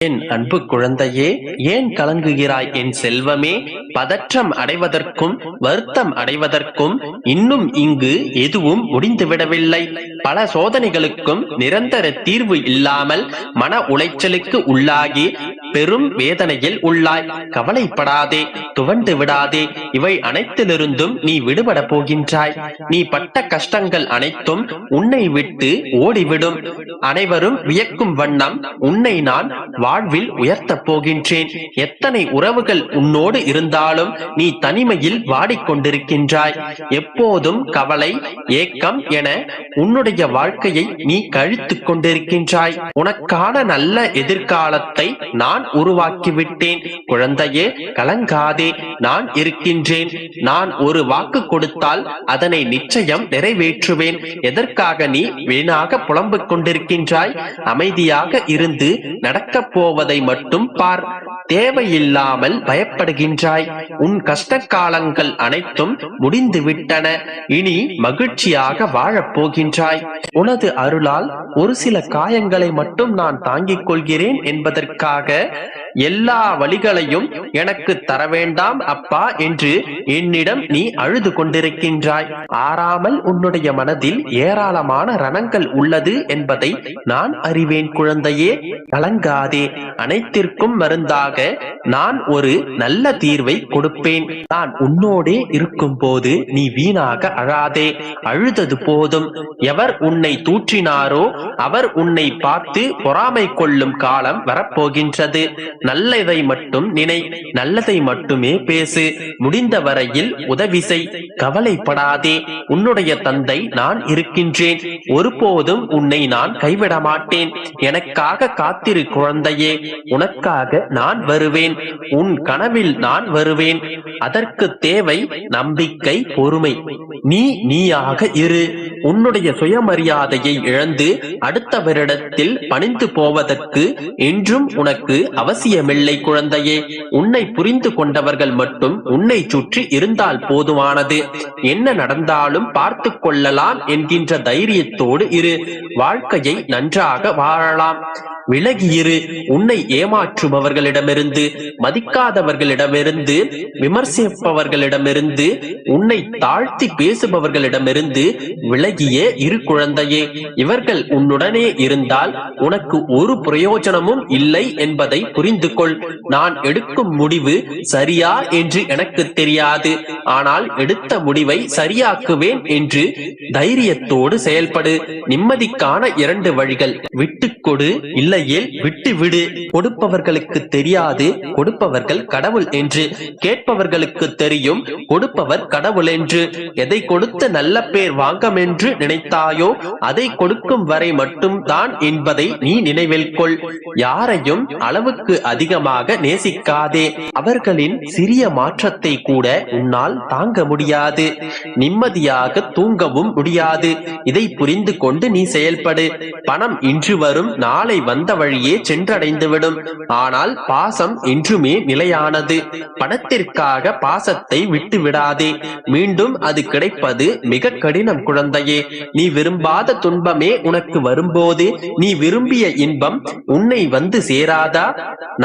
என் அன்பு குழந்தையே, ஏன் கலங்குகிறாய் என் செல்வமே? பதற்றம் அடைவதற்கும் வருத்தம் அடைவதற்கும் இன்னும் இங்கு எதுவும் முடிந்துவிடவில்லை. பல சோதனைகளுக்கும் நிரந்தர தீர்வு இல்லாமல் மன உளைச்சலுக்கு உள்ளாகி பெரும் வேதனையில் உள்ளாய். கவலைப்படாதே, துவண்டு விடாதே. இவை அனைத்திலிருந்தும் நீ விடுபட போகின்றாய். நீ பட்ட கஷ்டங்கள் அனைத்தும் உன்னை விட்டு ஓடிவிடும். அனைவரும் வியக்கும் வண்ணம் உன்னை நான் வாழ்வில் உயர்த்தப் போகின்றேன். எத்தனை உறவுகள் உன்னோடு இருந்தாலும் நீ தனிமையில் வாடிக்கொண்டிருக்கின்றாய். எப்போதும் கவலை, ஏக்கம் என உன்னுடைய வாழ்க்கையை நீ கழித்துக் கொண்டிருக்கின்றாய். உனக்கான நல்ல எதிர்காலத்தை நான் உருவாக்கிவிட்டேன். குழந்தையே, கலங்காதே, நான் இருக்கின்றேன். நான் ஒரு வாக்கு கொடுத்தால் அதனை நிச்சயம் நிறைவேற்றுவேன். எதற்காக நீ வீணாக புலம்பிக் கொண்டிருக்கின்றாய்? அமைதியாக இருந்து நடக்கப் போவதை மட்டும் பார். தேவையில்லாமல் பயப்படுகின்றாய். உன் கஷ்ட காலங்கள் அனைத்தும் முடிந்து விட்டன. இனி மகிழ்ச்சியாக வாழப் போகின்றாய். உனது அருளால் ஒரு சில காயங்களை மட்டும் நான் தாங்கிக் கொள்கிறேன் என்பதற்காக எல்லா வழிகளையும் எனக்கு தர வேண்டாம் அப்பா என்று என்னிடம் நீ அழுது கொண்டிருக்கின்றாய். ஆறாமல் உன்னுடைய மனதில் ஏராளமான ரணங்கள் உள்ளது என்பதை நான் அறிவேன். குழந்தையே, கலங்காதே. அனைத்திற்கும் மருந்தாக நான் ஒரு நல்ல தீர்வை கொடுப்பேன். நான் உன்னோடே இருக்கும் போது நீ வீணாக அழாதே. அழுதது போதும். எவர் உன்னை தூற்றினாரோ அவர் உன்னை பார்த்து பொறாமை கொள்ளும் காலம் வரப்போகின்றது. நல்லதை மட்டும் நினை, நல்லதை மட்டுமே பேசு. முடிந்த வரையில் உதவி செய். கவலைப்படாதே. உன்னுடைய தந்தை நான் இருக்கின்றேன். ஒருபோதும் உன்னை நான் கைவிட மாட்டேன். எனக்காக காத்திரு குழந்தையே. உனக்காக நான் வருவேன். உன் கனவில் நான் வருவேன். அதற்கு தேவை நம்பிக்கை, பொறுமை. நீயாக இரு. உன்னுடைய சுயமரியாதையை இழந்து அடுத்தவரிடத்தில் பணிந்து போவதற்கு என்றும் உனக்கு அவசியமில்லை குழந்தையே. உன்னை புரிந்து கொண்டவர்கள் மட்டும் உன்னை சுற்றி இருந்தால் போதுமானது. என்ன நடந்தாலும் பார்த்து கொள்ளலாம் என்கின்ற தைரியத்தோடு இரு. வாழ்க்கையை நன்றாக வாழலாம். விலகியிரு. உன்னை ஏமாற்றுபவர்களிடமிருந்து, மதிக்காதவர்களிடமிருந்து, விமர்சிப்பவர்களிடமிருந்து, உன்னை தாழ்த்தி பேசுபவர்களிடமிருந்து விலகியே இரு குழந்தையே. இவர்கள் உன்னுடனே இருந்தால் உனக்கு ஒரு பிரயோஜனமும் இல்லை என்பதை புரிந்து கொள். நான் எடுக்கும் முடிவு சரியா என்று எனக்கு தெரியாது. ஆனால் எடுத்த முடிவை சரியாக்குவேன் என்று தைரியத்தோடு செயல்படு. நிம்மதிக்கான 2 வழிகள்: விட்டுக்கொடு, இல்லையேல் விட்டு விடு. கொடுப்பவர்களுக்கு தெரியாது கொடுப்பவர்கள் கடவுள் என்று. கேட்பவர்களுக்கு தெரியும் கொடுப்பவர் கடவுள் என்று. எதை கொடுத்து நல்ல பேர் வாங்கமென்று நினைத்தாயோ அதை கொடுக்கும் வரை மட்டும் தான் என்பதை நீ நினைவில் கொள். யாரையும் அளவுக்கு அதிகமாக நேசிக்காதே. அவர்களின் சிறிய மாற்றத்தை கூட உன்னால் தாங்க முடியாது. நிம்மதியாக தூங்கவும் முடியாது. இதை புரிந்து கொண்டு நீ செயல்படு. பணம் இன்று வரும், நாளை வந்த வழியே சென்றடைந்துவிடும். ஆனால் பாசம் என்றுமே நிலையானது. பணத்திற்காக பாசத்தை விட்டு விடாதே. மீண்டும் அது கிடைப்பது மிக கடினம் குழந்தையே. நீ விரும்பாத துன்பமே உனக்கு வரும்போது நீ விரும்பிய இன்பம் உன்னை வந்து சேராதா?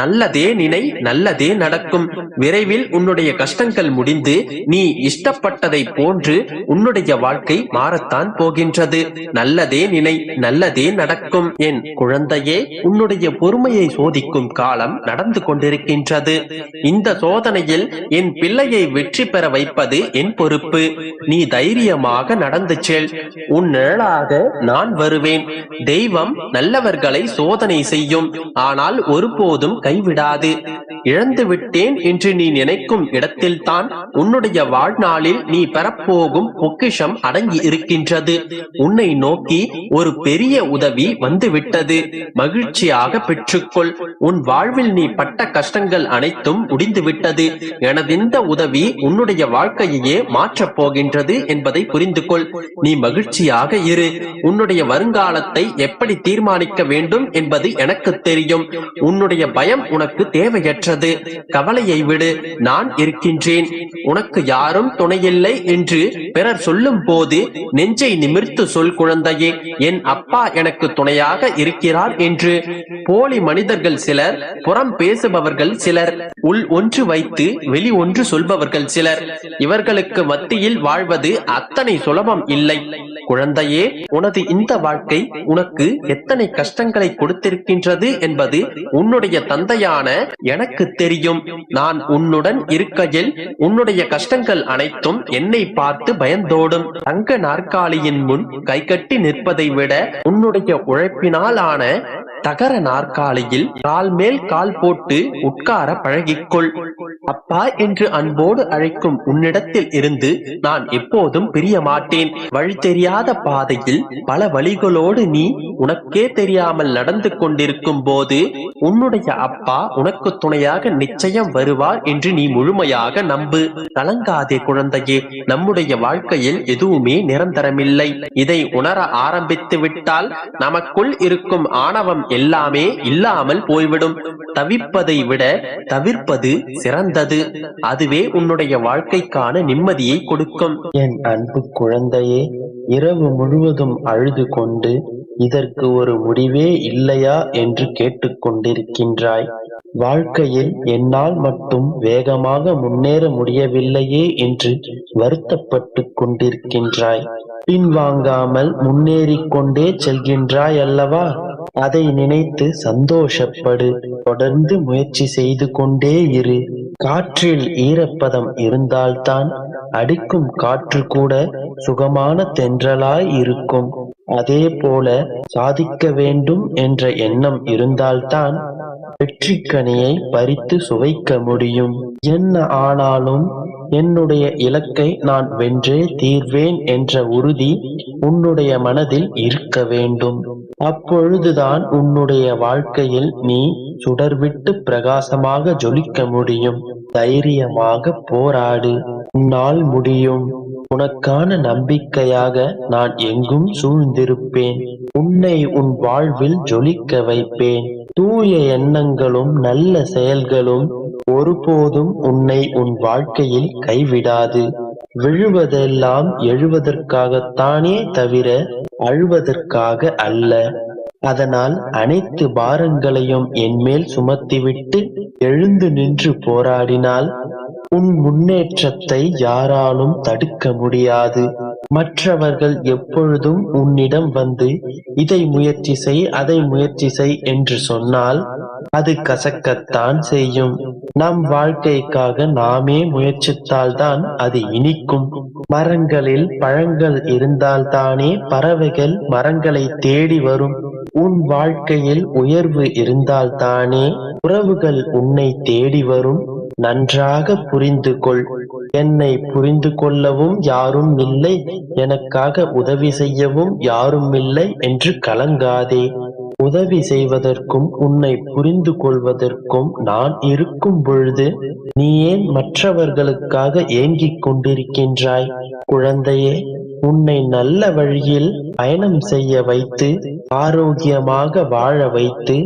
நல்லதே நினை, நல்லதே நடக்கும். விரைவில் உன்னுடைய கஷ்டங்கள் முடிந்து நீ இஷ்டப்பட்டதை போன்று உன்னுடைய வாழ்க்கை மாறத்தான் போகின்றது. நல்லதே நினை, நல்லதே நடக்கும். என் குழந்தையே, உன்னுடைய பொறுமையை சோதிக்கும் காலம் நடந்து கொண்டிருக்கின்றது. இந்த சோதனையில் என் பிள்ளையை வெற்றி பெற வைப்பது என் பொறுப்பு. நீ தைரியமாக நடந்து செல். உன் நிழலாக நான் வருவேன். தெய்வம் நல்லவர்களை சோதனை செய்யும், ஆனால் ஒருபோதும் கைவிடாது. இழந்து விட்டேன் என்று நீ நினைக்கும் இடத்தில்தான் உன்னுடைய வாழ்நாளில் நீ பெறப்போகும் பொக்கிஷம் அடங்கி இருக்கின்றது. உன்னை நோக்கி ஒரு பெரிய உதவி வந்துவிட்டது. மகிழ்ச்சியாக பெற்றுக்கொள். உன் வாழ்வில் நீ பட்ட கஷ்டங்கள் அனைத்தும் முடிந்துவிட்டது. எனதிந்த உதவி உன்னுடைய வாழ்க்கையே மாற்றப் போகின்றது என்பதை புரிந்து கொள். நீ மகிழ்ச்சியாக இரு. உன்னுடைய வருங்காலத்தை எப்படி தீர்மானிக்க வேண்டும் என்பது எனக்கு தெரியும். உன்னுடைய பயம் உனக்கு தேவையற்றது. இருக்கின்றது. கவலையை விடு, நான் இருக்கின்றேன். உனக்கு யாரும் துணையில்லை என்று பிறர் சொல்லும் போது நெஞ்சை நிமிர்த்து சொல் குழந்தையே, என் அப்பா எனக்கு துணையாக இருக்கிறார் என்று. போலி மனிதர்கள் சிலர், புறம் பேசுபவர்கள் சிலர், உள் ஒன்று வைத்து வெளி ஒன்று சொல்பவர்கள் சிலர். இவர்களுக்கு மத்தியில் வாழ்வது அத்தனை சுலபம் இல்லை. குழந்தையே, உனது இந்த வாழ்க்கை உனக்கு எத்தனை கஷ்டங்களை கொடுத்திருக்கின்றது என்பது உன்னுடைய தந்தையான எனக்கு தெரியும். நான் உன்னுடன் இருக்கையில் உன்னுடைய கஷ்டங்கள் அனைத்தும் என்னை பார்த்து பயந்தோடும். தங்க நாற்காலியின் முன் கைகட்டி நிற்பதை விட உன்னுடைய உழைப்பினால் ஆன தகர நாற்காலியில் கால் மேல் கால் போட்டு உட்கார பழகிக்கொள். அப்பா என்று அன்போடு அழைக்கும் உன்னிடத்தில் இருந்து நான் எப்போதும் பிரிய மாட்டேன். வழி தெரியாத பாதையில் பல வழிகளோடு நீ உனக்கே தெரியாமல் நடந்து கொண்டிருக்கும் போது உன்னுடைய அப்பா உனக்கு துணையாக நிச்சயம் வருவார் என்று நீ முழுமையாக நம்பு. கலங்காதே குழந்தையே, நம்முடைய வாழ்க்கையில் எதுவுமே நிரந்தரமில்லை. இதை உணர ஆரம்பித்து விட்டால் நமக்குள் இருக்கும் ஆணவம் எல்லாமே இல்லாமல் போய்விடும். தவிப்பதை விட தவிர்ப்பது சிறந்தது. அதுவே உன்னுடைய வாழ்க்கைக்கான நிம்மதியை கொடுக்கும். என் அன்பு குழந்தையே, இரவு முழுவதும் அழுது கொண்டு இதற்கு ஒரு முடிவே இல்லையா என்று கேட்டுக்கொண்டிருக்கின்றாய். வாழ்க்கையில் என்னால் மட்டும் வேகமாக முன்னேற முடியவில்லையே என்று வருத்தப்பட்டு கொண்டிருக்கின்றாய். பின்வாங்காமல் முன்னேறிக் கொண்டே செல்கின்றாய் அல்லவா? அதை நினைத்து சந்தோஷப்படு. தொடர்ந்து முயற்சி செய்து கொண்டே இரு. காற்றில் ஈரப்பதம் இருந்தால்தான் அடிக்கும் காற்று கூட சுகமான தென்றலாய் இருக்கும். அதே போல சாதிக்க வேண்டும் என்ற எண்ணம் இருந்தால்தான் வெற்றிக்கனியை பறித்து சுவைக்க முடியும். என்ன ஆனாலும் என்னுடைய இலக்கை நான் வென்றே தீர்வேன் என்ற உறுதி உன்னுடைய மனதில் இருக்க வேண்டும். அப்பொழுதுதான் உன்னுடைய வாழ்க்கையில் நீ சுடர்விட்டு பிரகாசமாக ஜொலிக்க முடியும். தைரியமாக போராடு, உன்னால் முடியும். உனக்கான நம்பிக்கையாக நான் எங்கும் சூழ்ந்திருப்பேன். உன்னை உன் வாழ்வில் ஜொலிக்க வைப்பேன். தூய எண்ணங்களும் நல்ல செயல்களும் ஒருபோதும் உன்னை உன் வாழ்க்கையில் கைவிடாது. விழுவதெல்லாம் எழுவதற்காகத்தானே தவிர அழுவதற்காக அல்ல. அதனால் அனைத்து பாரங்களையும் என்மேல் சுமத்திவிட்டு எழுந்து நின்று போராடினால் உன் முன்னேற்றத்தை யாராலும் தடுக்க முடியாது. மற்றவர்கள் எப்பொழுதும் உன்னிடம் வந்து இதை முயற்சி செய், அதை முயற்சி செய் என்று சொன்னால் அது கசக்கத்தான் செய்யும். நம் வாழ்க்கைக்காக நாமே முயற்சித்தால்தான் அது இனிக்கும். மரங்களில் பழங்கள் இருந்தால்தானே பறவைகள் மரங்களை தேடி வரும். உன் வாழ்க்கையில் உயர்வு இருந்தால்தானே உறவுகள் உன்னை தேடி வரும். நன்றாக புரிந்து கொள். என்னை புரிந்து கொள்ளவும் யாரும் இல்லை, எனக்காக உதவி செய்யவும் யாரும் இல்லை என்று கலங்காதே. உதவி செய்வதற்கும் உன்னை புரிந்து கொள்வதற்கும் நான் இருக்கும் பொழுது நீ ஏன் மற்றவர்களுக்காக ஏங்கிக் கொண்டிருக்கின்றாய்? குழந்தையே, உன்னை நல்ல வழியில் பயணம் செய்ய வைத்து ஆரோக்கியமாக வாழ வைத்து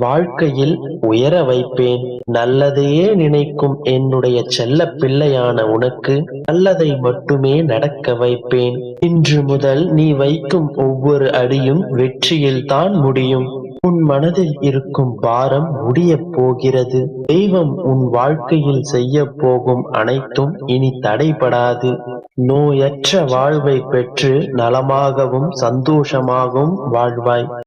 வாழ்க்கையில் உயர வைப்பேன். நல்லதையே நினைக்கும் என்னுடைய செல்ல பிள்ளையான உனக்கு நல்லதை மட்டுமே நடக்க வைப்பேன். இன்று முதல் நீ வைக்கும் ஒவ்வொரு அடியும் வெற்றியில் தான் முடியும். உன் மனதில் இருக்கும் பாரம் முடிய போகிறது. தெய்வம் உன் வாழ்க்கையில் செய்ய போகும் அனைத்தும் இனி தடைபடாது. நோயற்ற வாழ்வை பெற்று நலமாகவும் சந்தோஷமாகவும் வாழ்வாய்.